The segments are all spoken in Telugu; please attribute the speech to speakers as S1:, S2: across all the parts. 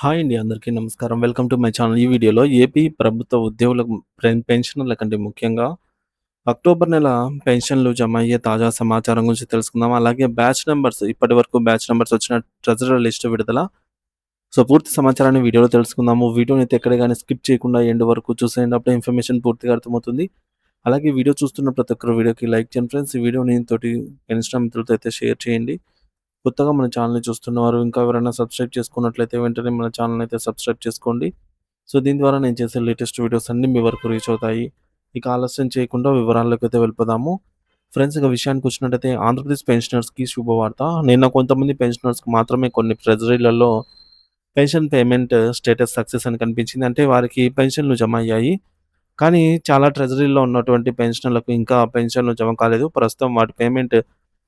S1: హాయ్ అండి. అందరికీ నమస్కారం. Welcome to my channel. ఈ వీడియోలో ఏపీ ప్రభుత్వ ఉద్యోగులకు పెన్షనర్ల కంటే ముఖ్యంగా అక్టోబర్ నెల పెన్షన్‌లు జమ అయ్యే తాజా సమాచారం గురించి తెలుసుకుందాం. అలాగే బ్యాచ్ నంబర్స్ ఇప్పటివరకు బ్యాచ్ నంబర్స్ వచ్చిన ట్రెజరర్ లిస్ట్ విడుదల. సో, పూర్తి సమాచారాన్ని వీడియోలో తెలుసుకుందాము. వీడియోనైతే ఎక్కడ గాని స్కిప్ చేయకుండా ఎండ్ వరకు చూసేయండి. అప్పుడే ఇన్ఫర్మేషన్ పూర్తిగా అర్థమవుతుంది. అలాగే వీడియో చూస్తున్న ప్రతి ఒక్కరు వీడియోకి లైక్ చేయండి ఫ్రెండ్స్. ఈ వీడియోని తోటి ఇన్‌స్టా మిత్రులతో అయితే షేర్ చేయండి. కొత్తగా మన ఛానల్‌ని చూస్తున్నవారు ఇంకా ఎవరైనా సబ్స్క్రైబ్ చేసుకున్నట్లయితే వెంటనే మన ఛానల్‌ని అయితే సబ్స్క్రైబ్ చేసుకోండి. సో, దీని ద్వారా నేను చేసే లేటెస్ట్ వీడియోస్ అన్నీ మీ వరకు రీచ్ అవుతాయి. ఇక ఆలస్యం చేయకుండా వివరాల్లోకైతే వెళ్ళిపోదాము. ఫ్రెండ్స్, ఇక విషయానికొచ్చినట్టయితే ఆంధ్రప్రదేశ్ పెన్షనర్స్‌కి శుభవార్త. నిన్న కొంతమంది పెన్షనర్స్‌కి మాత్రమే కొన్ని ట్రెజరీలలో పెన్షన్ పేమెంట్ స్టేటస్ సక్సెస్ అని కనిపించింది. అంటే వారికి పెన్షన్‌లు జమ అయ్యాయి. కానీ చాలా ట్రెజరీలో ఉన్నటువంటి పెన్షనర్లకు ఇంకా పెన్షన్‌లు జమ కాలేదు. ప్రస్తుతం వాటి పేమెంట్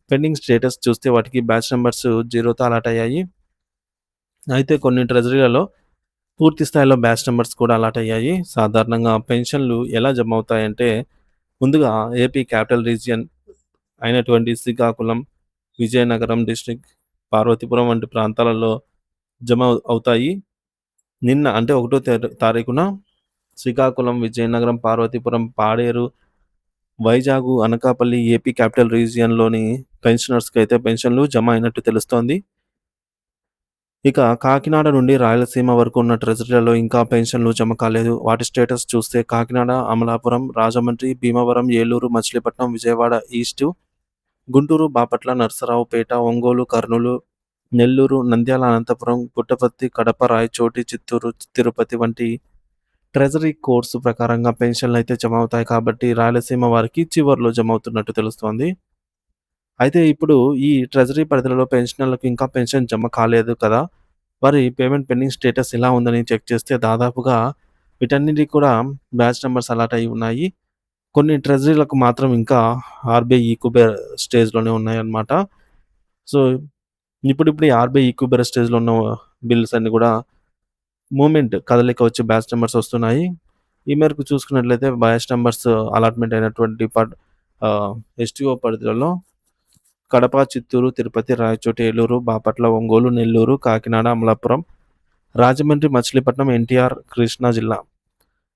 S1: పెండింగ్ స్టేటస్ చూస్తే వాటికి బ్యాచ్ నంబర్స్ 0తో అలాట్ అయ్యాయి. అయితే కొన్ని ట్రెజరీలలో పూర్తి స్థాయిలో బ్యాచ్ నంబర్స్ కూడా అలాట్ అయ్యాయి. సాధారణంగా పెన్షన్‌లు ఎలా జమ అవుతాయంటే, ముందుగా ఏపీ క్యాపిటల్ రీజియన్ అయినటువంటి శ్రీకాకుళం, విజయనగరం డిస్ట్రిక్ట్, పార్వతీపురం వంటి ప్రాంతాలలో జమ అవుతాయి. నిన్న అంటే ఒకటో తారీఖున శ్రీకాకుళం, విజయనగరం, పార్వతీపురం, పాడేరు, వైజాగు, అనకాపల్లి ఏపీ క్యాపిటల్ రీజియన్‌లోని పెన్షనర్స్‌కైతే పెన్షన్‌లు జమ అయినట్టు తెలుస్తోంది. ఇక కాకినాడ నుండి రాయలసీమ వరకు ఉన్న ట్రెజరీలలో ఇంకా పెన్షన్‌లు జమ కాలేదు. వాటి స్టేటస్ చూస్తే కాకినాడ, అమలాపురం, రాజమండ్రి, భీమవరం, ఏలూరు, మచిలీపట్నం, విజయవాడ ఈస్టు, గుంటూరు, బాపట్ల, నరసరావుపేట, ఒంగోలు, కర్నూలు, నెల్లూరు, నంద్యాల, అనంతపురం, పుట్టపర్తి, కడప, రాయచోటి, చిత్తూరు, తిరుపతి వంటి ట్రెజరీ కోడ్స్ ప్రకారంగా పెన్షన్‌లయితే జమ అవుతాయి కాబట్టి రాయలసీమ వారికి చివర్లో జమ అవుతున్నట్టు తెలుస్తోంది. అయితే ఇప్పుడు ఈ ట్రెజరీ పరిధిలో పెన్షనర్లకు ఇంకా పెన్షన్ జమ కాలేదు కదా! వారి పేమెంట్ పెండింగ్ స్టేటస్ ఎలా ఉందని చెక్ చేస్తే దాదాపుగా వీటన్నిటికి కూడా బ్యాచ్ నంబర్స్ అలాట్ అయ్యి ఉన్నాయి. కొన్ని ట్రెజరీలకు మాత్రం ఇంకా ఆర్‌బీఐ ఈక్యుబర్ స్టేజ్‌లోనే ఉన్నాయన్నమాట. సో, ఇప్పుడిప్పుడు ఈ ఆర్‌బీఐ ఈక్యుబర్ స్టేజ్‌లో ఉన్న బిల్స్ అన్నీ కూడా కదలిక వచ్చి బ్యాచ్ నంబర్స్ వస్తున్నాయి. ఈ మేరకు చూసుకున్నట్లయితే బ్యాచ్ నంబర్స్ అలాట్‌మెంట్ అయినటువంటి ఎస్‌టీఓ పరిధిలో కడప, చిత్తూరు, తిరుపతి, రాయచోటి, ఏలూరు, బాపట్ల, ఒంగోలు, నెల్లూరు, కాకినాడ, అమలాపురం, రాజమండ్రి, మచిలీపట్నం, ఎన్టీఆర్, కృష్ణా జిల్లా,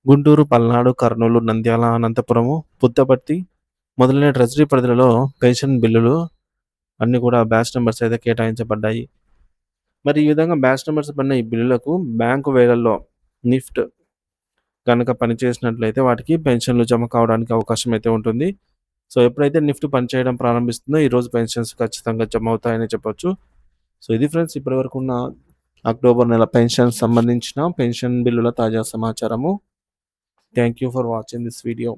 S1: గుంటూరు, పల్నాడు, కర్నూలు, నంద్యాల, అనంతపురము, పుట్టపర్తి మొదలైన ట్రెజరీ పరిధిలో పెన్షన్ బిల్లులు అన్నీ కూడా బ్యాచ్ నంబర్స్ అయితే కేటాయించబడ్డాయి. మరి ఈ విధంగా బ్యాచ్ నంబర్స్ పడిన ఈ బిల్లులకు బ్యాంకు వేళల్లో నిఫ్ట్ గనక పనిచేసినట్లయితే వాటికి పెన్షన్‌లు జమ కావడానికి అవకాశం అయితే ఉంటుంది. సో, ఎప్పుడైతే నిఫ్ట్ పనిచేయడం ప్రారంభిస్తుందో ఈరోజు పెన్షన్స్ ఖచ్చితంగా జమ అవుతాయని చెప్పొచ్చు. సో, ఇది ఫ్రెండ్స్ ఇప్పటివరకున్న అక్టోబర్ నెల పెన్షన్ సంబంధించిన పెన్షన్ బిల్లుల తాజా సమాచారము. Thank you for watching this video.